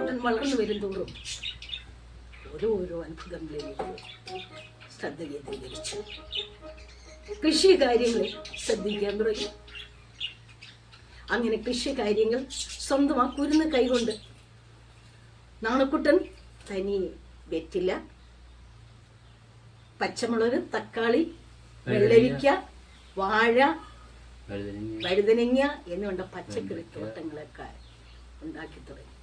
നാണുക്കുട്ടൻ വളർന്നു വരും തോറും ഓരോരോ അത്ഭുതങ്ങളിലേക്ക് ശ്രദ്ധ കേന്ദ്രീകരിച്ചു. കൃഷി കാര്യങ്ങളിൽ ശ്രദ്ധിക്കാൻ തുടങ്ങി. അങ്ങനെ കൃഷി കാര്യങ്ങൾ സ്വന്തം ആ കുരുന്ന് കൈകൊണ്ട് നാണുക്കുട്ടൻ തനിയെ വെറ്റില, പച്ചമുളക്, തക്കാളി, വെള്ളരിക്ക, വാഴ, വഴുതനങ്ങ എന്നുകൊണ്ട് പച്ചക്കറി തോട്ടങ്ങളൊക്കെ ഉണ്ടാക്കി തുടങ്ങി.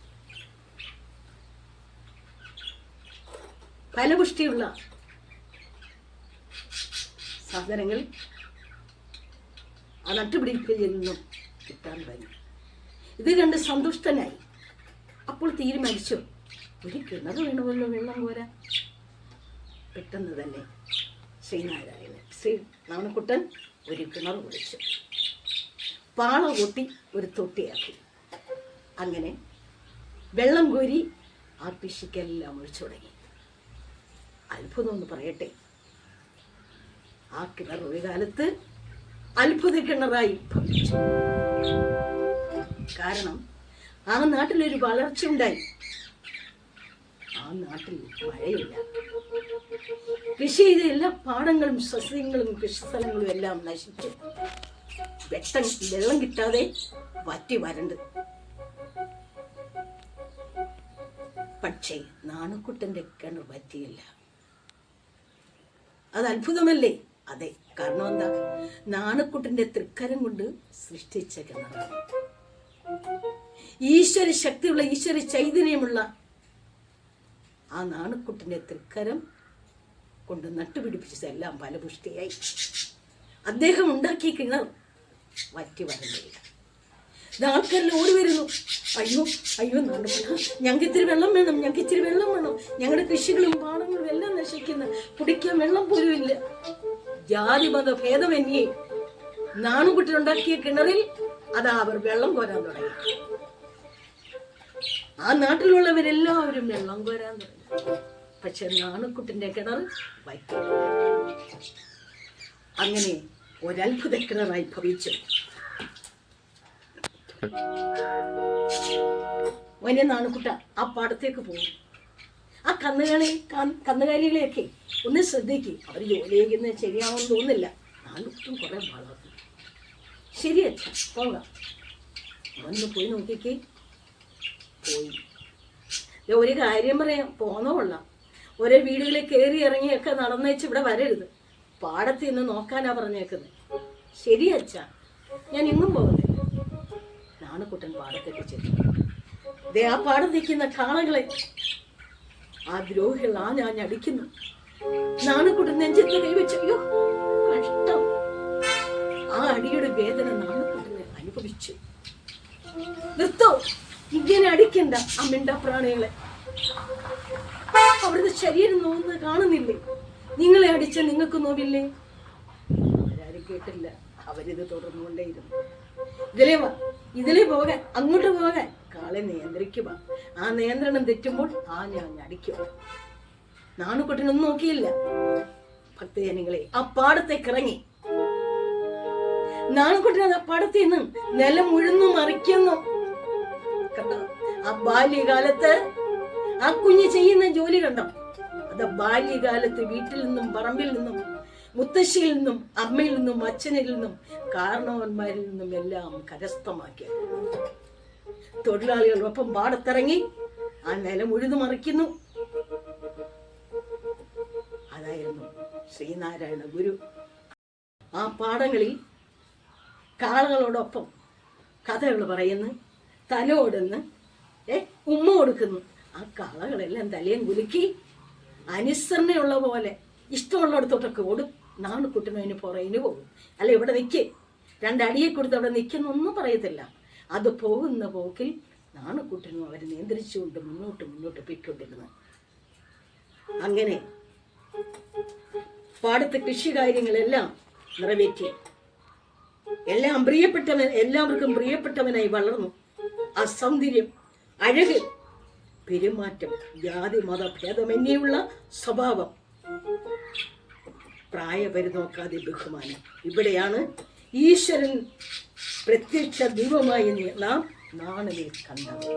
ഫലപുഷ്ടിയുള്ള സാധനങ്ങൾ ആ നട്ടുപിടിപ്പിൽ നിന്നും കിട്ടാൻ തുടങ്ങി. ഇത് കണ്ട് സന്തുഷ്ടനായി. അപ്പോൾ തീരുമാനിച്ചു, ഒരു കിണർ വേണമല്ലോ വെള്ളം കോരാൻ. പെട്ടെന്ന് തന്നെ ശ്രീ നാണുക്കുട്ടൻ ഒരു കിണർ കുഴിച്ചു, പാള കൂട്ടി ഒരു തൊട്ടിയാക്കി. അങ്ങനെ വെള്ളം കോരി ആ കൃഷിക്കെല്ലാം ഒഴിച്ചു തുടങ്ങി. അത്ഭുതം എന്ന് പറയട്ടെ, ആ കിണർ ഒരു കാലത്ത് അത്ഭുത കിണറായി ഭവിച്ചു. കാരണം ആ നാട്ടിലൊരു വളർച്ച ഉണ്ടായി. ആ നാട്ടിൽ മഴയില്ല. കൃഷി ചെയ്ത എല്ലാ പാടങ്ങളും സസ്യങ്ങളും കൃഷിസ്ഥലങ്ങളും എല്ലാം നശിച്ചു. വെള്ളം കിട്ടാതെ വറ്റി വരണ്ട്. പക്ഷേ നാണുക്കുട്ടന്റെ കിണർ വറ്റിയില്ല. അത് അത്ഭുതമല്ലേ? അതെ. കാരണം എന്താ? നാണുക്കുട്ടന്റെ തൃക്കരം കൊണ്ട് സൃഷ്ടിച്ച കിണറാണ്. ഈശ്വര ശക്തിയുള്ള, ഈശ്വര ചൈതന്യമുള്ള ആ നാണുക്കുട്ടന്റെ തൃക്കരം കൊണ്ട് നട്ടുപിടിപ്പിച്ചതെല്ലാം ഫലപുഷ്ടിയായി. അദ്ദേഹം ഉണ്ടാക്കിയ കിണർ വറ്റി വരണ്ടില്ല. ആൾക്കാരെല്ലാം ഓടി വരുന്നു. അയ്യോ അയ്യോ, നാണുക്കുട്ട, ഞങ്ങൾക്ക് ഇത്തിരി വെള്ളം വേണം, ഞങ്ങൾക്ക് ഇത്തിരി വെള്ളം വേണം, ഞങ്ങളുടെ കൃഷികളും പാടങ്ങളും എല്ലാം നശിക്കുന്നു, കുടിക്കാൻ വെള്ളം പോലും ഇല്ല. ജാതി മത ഭേദമന്യേ നാണുക്കുട്ടൻ ഉണ്ടാക്കിയ കിണറിൽ അതാ അവർ വെള്ളം കോരാൻ തുടങ്ങി. ആ നാട്ടിലുള്ളവരെല്ലാവരും വെള്ളം കോരാൻ തുടങ്ങി. പക്ഷെ നാണുക്കുട്ടന്റെ കിണർ വറ്റി. അങ്ങനെ ഒരത്ഭുത കിണറായി ഭവിച്ചു. വലിയ നാണുക്കുട്ട ആ പാടത്തേക്ക് പോകും. ആ കന്നുകാലികളെയൊക്കെ ഒന്ന് ശ്രദ്ധിക്കും. അവർ ജോലി ചെയ്യുന്നത് ശരിയാണെന്ന് തോന്നുന്നില്ല. നാണുക്കുട്ടൻ കുറെ വളർന്നു. ശരി അച്ഛാ, പോകാം. അവനൊന്ന് പോയി നോക്കിക്കേ. പോയി. ഒരു കാര്യം പറയാം, പോന്നോ കൊള്ളാം. ഒരേ വീടുകളിൽ കയറി ഇറങ്ങിയൊക്കെ നടന്നേച്ച് ഇവിടെ വരരുത്. പാടത്ത് നിന്ന് നോക്കാനാ പറഞ്ഞേക്കുന്നത്. ശരി അച്ഛാ, ഞാൻ ഇന്നും പോകുന്നില്ല. നാണുക്കുട്ടൻ പാടത്തേക്ക് ചെന്നു. ദേ ആ പാടം നിൽക്കുന്ന കാളകളെ ആ ദ്രോഹികൾ ആഞ്ഞടിക്കുന്നു. നാണുക്കുട്ടൻ നെഞ്ചത്ത് കൈവച്ചു. അയ്യോ കഷ്ടം! ആ അടിയുടെ വേദന നാണുക്കുട്ടനെ അനുഭവിച്ചു. നിർത്തോ, ഇങ്ങനെ അടിക്കണ്ട ആ മിണ്ടാപ്രാണികളെ. അവരുടെ ശരീരം നോവുന്നത് കാണുന്നില്ലേ? നിങ്ങളെ അടിച്ച നിങ്ങൾക്ക് നോവില്ലേ? അവരാരും കേട്ടില്ല. അവരിത് തുടർന്നുകൊണ്ടേയിരുന്നു. ഇതിലേ പോകാൻ, അങ്ങോട്ട് പോകാൻ. കാളെ നിയന്ത്രിക്കുക. ആ നിയന്ത്രണം തെറ്റുമ്പോൾ ആ ഞാൻ അടിക്കുക. നാണുക്കുട്ടനൊന്നും നോക്കിയില്ല. ഭക്തജനങ്ങളെ ആ പാടത്തേക്ക് ഇറങ്ങി. നാണുക്കുട്ടൻ ആ പാടത്തിൽ നിന്ന് നിലം ഉഴുന്നു മറിക്കുന്നു. കണ്ടോ? ആ ബാല്യകാലത്ത് ആ കുഞ്ഞ് ചെയ്യുന്ന ജോലി കണ്ടോ? അത് ബാല്യകാലത്ത് വീട്ടിൽ നിന്നും പറമ്പിൽ നിന്നും മുത്തശ്ശിയിൽ നിന്നും അമ്മയിൽ നിന്നും അച്ഛനിൽ നിന്നും കാരണവന്മാരിൽ നിന്നും എല്ലാം കരസ്ഥമാക്കി. തൊഴിലാളികളൊപ്പം പാടത്തിറങ്ങി ആ നിലം ഉഴുതു മറിക്കുന്നു. അതായിരുന്നു ശ്രീനാരായണ ഗുരു. ആ പാടങ്ങളിൽ കാളകളോടൊപ്പം കഥകൾ പറയുന്നു, തലോടുന്നു, ഉമ്മ കൊടുക്കുന്നു. ആ കാളകളെല്ലാം തലയും കുലുക്കി അനുസരണയുള്ള പോലെ ഇഷ്ടമുള്ളിടത്തോട്ടൊക്കെ ഓടും. നാണുക്കുട്ടനും അതിന് പുറകിന് പോകും. അല്ല, ഇവിടെ നിൽക്കേ, രണ്ടടിയെ കൊടുത്ത് അവിടെ നിൽക്കുന്നൊന്നും പറയത്തില്ല. അത് പോകുന്ന പോക്കിൽ നാണുക്കുട്ടനും അവരെ നിയന്ത്രിച്ചുകൊണ്ട് മുന്നോട്ട് പൊയ്ക്കൊണ്ടിരുന്നു. അങ്ങനെ പാടത്തെ കൃഷി കാര്യങ്ങളെല്ലാം നിറവേറ്റി. എല്ലാവർക്കും പ്രിയപ്പെട്ടവനായി വളർന്നു. ആ സൗന്ദര്യം, അഴക്, പെരുമാറ്റം, ജാതി മത ഭേദമന്യുള്ള സ്വഭാവം, പ്രായപരിനോക്കാതെ ബഹുമാനം. ഇവിടെയാണ് ഈശ്വരൻ പ്രത്യക്ഷ ദൈവമായി നാം നാണലിൽ കണ്ടത്.